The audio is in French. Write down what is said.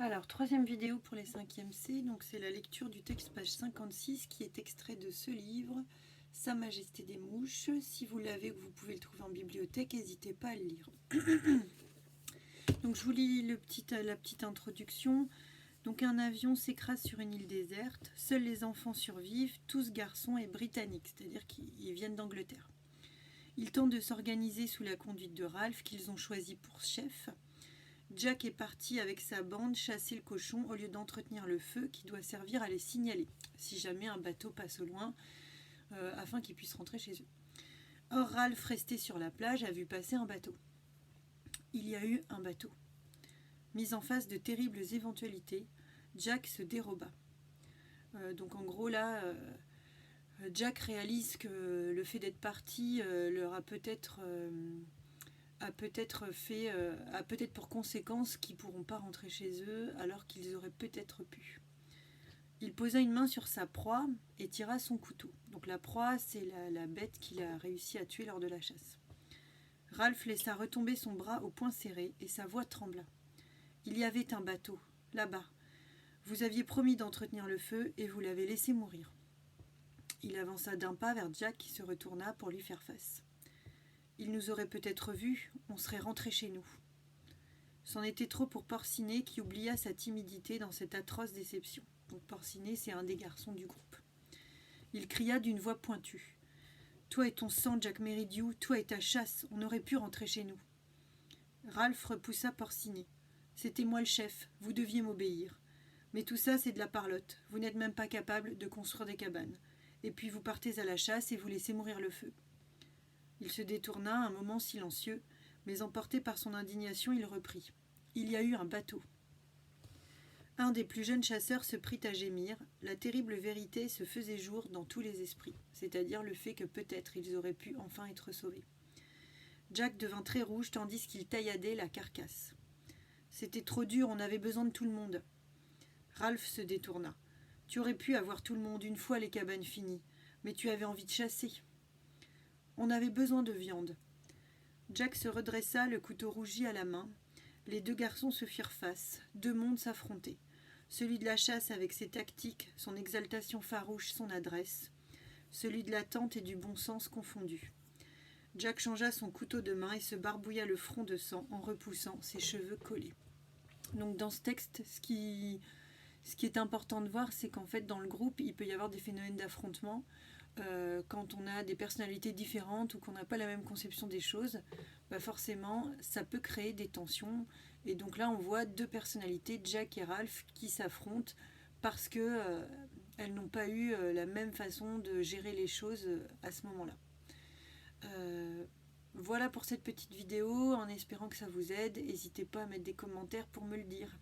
Alors, troisième vidéo pour les 5e C, donc c'est la lecture du texte page 56 qui est extrait de ce livre, Sa Majesté des Mouches. Si vous l'avez ou que vous pouvez le trouver en bibliothèque, n'hésitez pas à le lire. Donc je vous lis la petite introduction. Donc un avion s'écrase sur une île déserte, seuls les enfants survivent, tous garçons et britanniques, c'est-à-dire qu'ils viennent d'Angleterre. Ils tentent de s'organiser sous la conduite de Ralph, qu'ils ont choisi pour chef. Jack est parti avec sa bande chasser le cochon au lieu d'entretenir le feu qui doit servir à les signaler, si jamais un bateau passe au loin, afin qu'ils puissent rentrer chez eux. Or, Ralph, resté sur la plage, a vu passer un bateau. Il y a eu un bateau. Mis en face de terribles éventualités, Jack se déroba. Donc en gros là, Jack réalise que le fait d'être parti leur a peut-être pour conséquence qu'ils ne pourront pas rentrer chez eux alors qu'ils auraient peut-être pu. Il posa une main sur sa proie et tira son couteau. Donc la proie, c'est la bête qu'il a réussi à tuer lors de la chasse. Ralph laissa retomber son bras au poing serré et sa voix trembla. Il y avait un bateau, là-bas. Vous aviez promis d'entretenir le feu et vous l'avez laissé mourir. Il avança d'un pas vers Jack qui se retourna pour lui faire face. Il nous aurait peut-être vus, on serait rentré chez nous. C'en était trop pour Porcinet qui oublia sa timidité dans cette atroce déception. Donc Porcinet, c'est un des garçons du groupe. Il cria d'une voix pointue. Toi et ton sang, Jack Merridew, toi et ta chasse, on aurait pu rentrer chez nous. Ralph repoussa Porcinet. C'était moi le chef, vous deviez m'obéir. Mais tout ça, c'est de la parlotte. Vous n'êtes même pas capable de construire des cabanes. Et puis vous partez à la chasse et vous laissez mourir le feu. Il se détourna un moment silencieux, mais emporté par son indignation, il reprit. Il y a eu un bateau. Un des plus jeunes chasseurs se prit à gémir. La terrible vérité se faisait jour dans tous les esprits, c'est-à-dire le fait que peut-être ils auraient pu enfin être sauvés. Jack devint très rouge tandis qu'il tailladait la carcasse. C'était trop dur, on avait besoin de tout le monde. Ralph se détourna. Tu aurais pu avoir tout le monde une fois les cabanes finies, mais tu avais envie de chasser. On avait besoin de viande. Jack se redressa, le couteau rougi à la main. Les deux garçons se firent face. Deux mondes s'affrontaient. Celui de la chasse avec ses tactiques, son exaltation farouche, son adresse. Celui de la tente et du bon sens confondus. Jack changea son couteau de main et se barbouilla le front de sang en repoussant ses cheveux collés. Donc dans ce texte, ce qui est important de voir, c'est qu'en fait dans le groupe, il peut y avoir des phénomènes d'affrontement. Quand on a des personnalités différentes ou qu'on n'a pas la même conception des choses, forcément ça peut créer des tensions. Et donc là on voit deux personnalités, Jack et Ralph, qui s'affrontent parce que elles n'ont pas eu la même façon de gérer les choses à ce moment-là. Voilà pour cette petite vidéo, en espérant que ça vous aide. N'hésitez pas à mettre des commentaires pour me le dire.